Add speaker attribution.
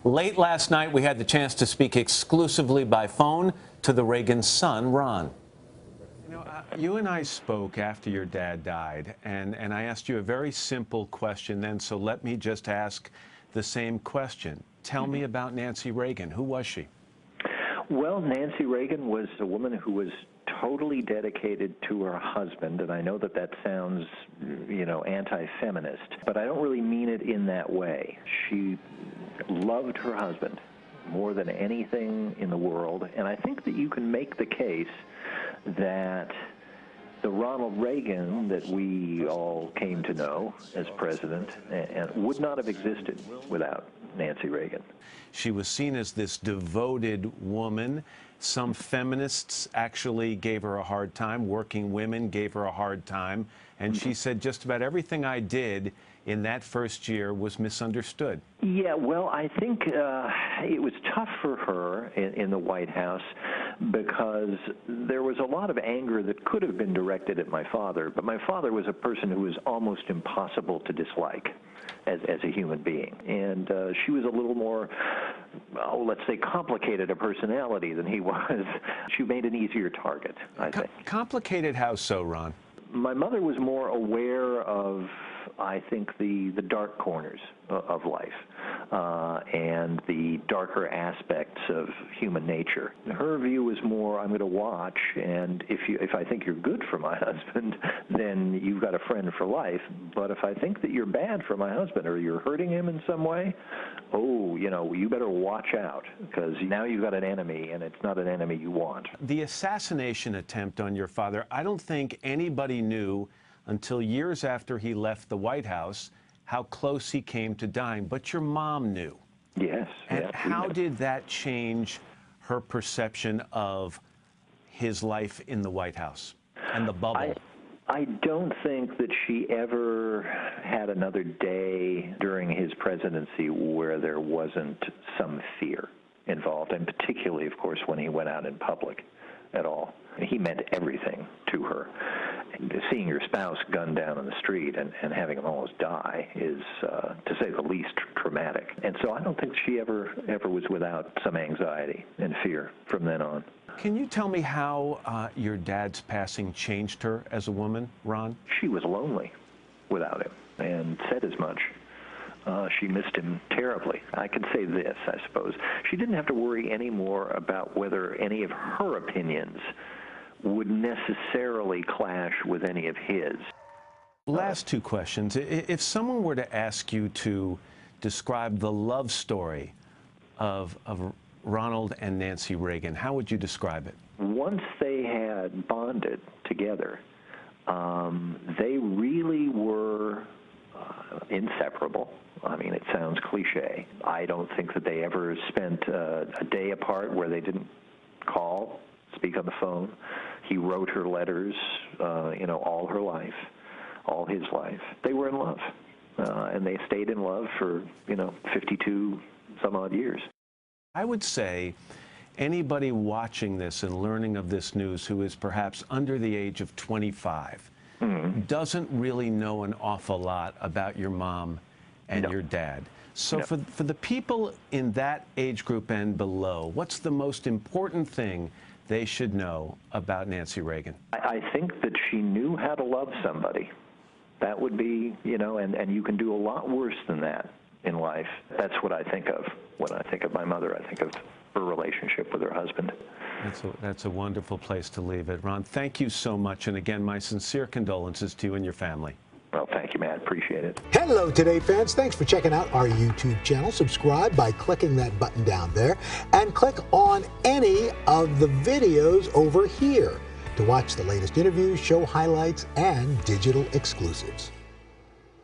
Speaker 1: Late last night, we had the chance to speak exclusively by phone to the Reagan son, Ron. You know, you and I spoke after your dad died, and I asked you a very simple question then, so let me just ask the same question. Tell me about Nancy Reagan. Who was she?
Speaker 2: Well, Nancy Reagan was a woman who was totally dedicated to her husband, and I know that that sounds, anti-feminist, but I don't really mean it in that way. She loved her husband more than anything in the world, and I think that you can make the case that the Ronald Reagan that we all came to know as president and would not have existed without Nancy Reagan.
Speaker 1: She was seen as this devoted woman. Some feminists actually gave her a hard time. Working women gave her a hard time. And she said just about everything I did in that first year was misunderstood. Yeah,
Speaker 2: well, I think it was tough for her in the White House because there was a lot of anger that could have been directed at my father, but my father was a person who was almost impossible to dislike as a human being. And she was a little more, let's say, complicated a personality than he was. She made an easier target, I think.
Speaker 1: Complicated how so, Ron?
Speaker 2: My mother was more aware of, I think, the dark corners of life and the darker aspects of human nature. Her view was more, I'm going to watch, and if I think you're good for my husband, then you've got a friend for life. But if I think that you're bad for my husband or you're hurting him in some way, you better watch out, because now you've got an enemy, and it's not an enemy you want.
Speaker 1: The assassination attempt on your father, I don't think anybody knew until years after he left the White House how close he came to dying. But your mom knew.
Speaker 2: Yes.
Speaker 1: And how did that change her perception of his life in the White House and the bubble?
Speaker 2: I don't think that she ever had another day during his presidency where there wasn't some fear involved, and particularly, of course, when he went out in public at all. He meant everything to her. Seeing your spouse gunned down on the street and having him almost die is, to say the least, traumatic. And so I don't think she ever was without some anxiety and fear from then on.
Speaker 1: Can you tell me how your dad's passing changed her as a woman, Ron?
Speaker 2: She was lonely without him and said as much. She missed him terribly. I can say this, I suppose. She didn't have to worry anymore about whether any of her opinions would necessarily clash with any of his.
Speaker 1: Last two questions. If someone were to ask you to describe the love story of Ronald and Nancy Reagan, how would you describe it?
Speaker 2: Once they had bonded together, they really were inseparable. I mean, it sounds cliche. I don't think that they ever spent a day apart where they didn't call, speak on the phone. He wrote her letters, all her life, all his life. They were in love, and they stayed in love for, 52 some odd years.
Speaker 1: I would say anybody watching this and learning of this news who is perhaps under the age of 25 doesn't really know an awful lot about your mom and your dad. So for the people in that age group and below, what's the most important thing they should know about Nancy Reagan?
Speaker 2: I think that she knew how to love somebody. That would be, and you can do a lot worse than that in life. That's what I think of when I think of my mother. I think of her relationship with her husband.
Speaker 1: That's a wonderful place to leave it. Ron, thank you so much. And again, my sincere condolences to you and your family.
Speaker 2: Well, thank you, Matt. Appreciate it.
Speaker 3: Hello, Today fans. Thanks for checking out our YouTube channel. Subscribe by clicking that button down there and click on any of the videos over here to watch the latest interviews, show highlights, and digital exclusives.